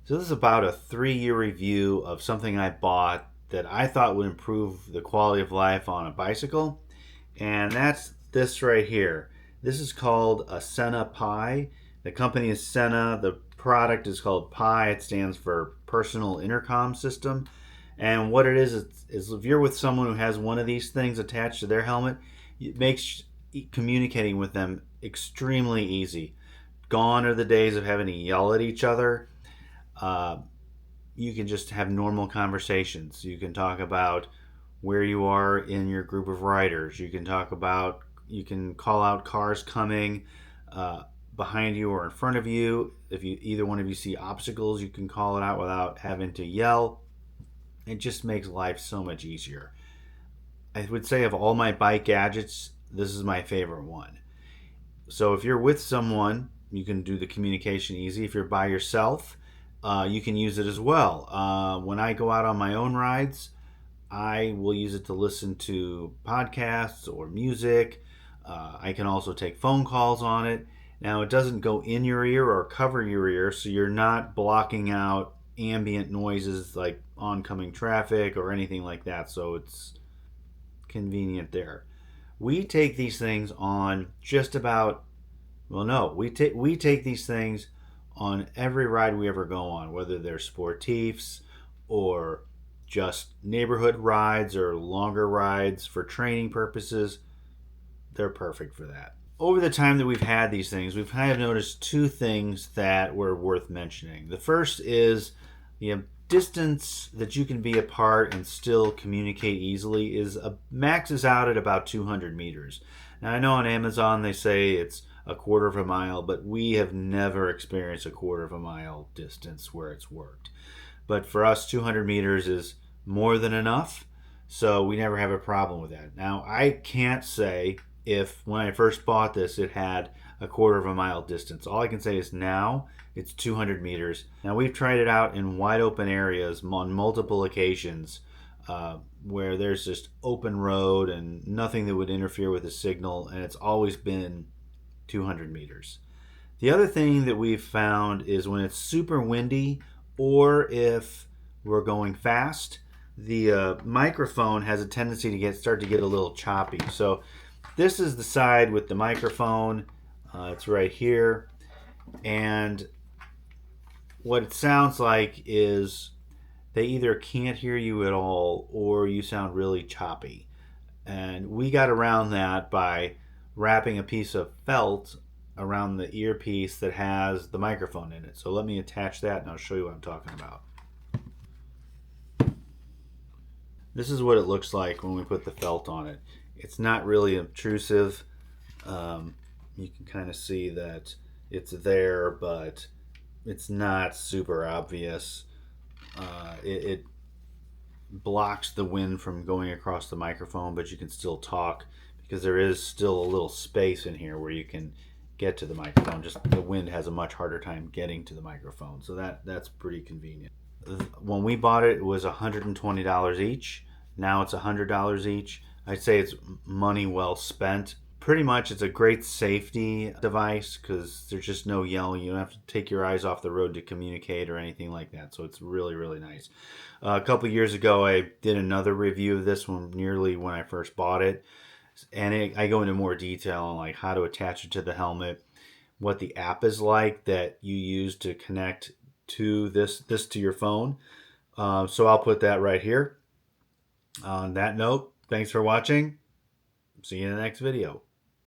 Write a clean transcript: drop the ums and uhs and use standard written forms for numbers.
So this is about a 3-year review of something I bought that I thought would improve the quality of life on a bicycle. And that's this right here. This is called a Sena PI. The company is Sena. The product is called PI. It stands for Personal Intercom System. And what it is if you're with someone who has one of these things attached to their helmet, it makes communicating with them extremely easy. Gone are the days of having to yell at each other. uh, you can just have normal conversations. You can talk about where you are in your group of riders. You can call out cars coming uh, behind you or in front of you. If you either one of you see obstacles, you can call it out without having to yell. It just makes life so much easier. I would say of all my bike gadgets, this is my favorite one. So if you're with someone, you can do the communication easy. If you're by yourself, you can use it as well. When I go out on my own rides, I will use it to listen to podcasts or music. I can also take phone calls on it. Now, it doesn't go in your ear or cover your ear, so you're not blocking out ambient noises like oncoming traffic or anything like that. So it's convenient there. We take these things on just about, well, no, we take these things on every ride we ever go on, whether they're sportifs or just neighborhood rides or longer rides for training purposes. They're perfect for that. Over the time that we've had these things, we've kind of noticed two things that were worth mentioning. The first is the distance that you can be apart and still communicate easily maxes out at about 200 meters. Now, I know on Amazon they say it's a quarter of a mile, but we have never experienced a quarter of a mile distance where it's worked. But for us, 200 meters is more than enough, so we never have a problem with that. Now, I can't say if when I first bought this it had a quarter of a mile distance. All I can say is now it's 200 meters. Now, we've tried it out in wide open areas on multiple occasions where there's just open road and nothing that would interfere with the signal, and it's always been 200 meters. The other thing that we've found is when it's super windy or if we're going fast, the microphone has a tendency to start to get a little choppy. So this is the side with the microphone. It's right here. And what it sounds like is they either can't hear you at all or you sound really choppy. And we got around that by wrapping a piece of felt around the earpiece that has the microphone in it. So let me attach that and I'll show you what I'm talking about. This is what it looks like when we put the felt on it. It's not really obtrusive. You can kind of see that it's there, but it's not super obvious. It blocks the wind from going across the microphone, but you can still talk because there is still a little space in here where you can get to the microphone. Just the wind has a much harder time getting to the microphone, so that's pretty convenient. When we bought it, it was $120 each. Now it's $100 each. I'd say it's money well spent. Pretty much it's a great safety device because there's just no yelling. You don't have to take your eyes off the road to communicate or anything like that. So it's really, really nice. A couple years ago, I did another review of this one nearly when I first bought it. And I go into more detail on like how to attach it to the helmet, what the app is like that you use to connect to this to your phone. So I'll put that right here. On that note, thanks for watching. See you in the next video.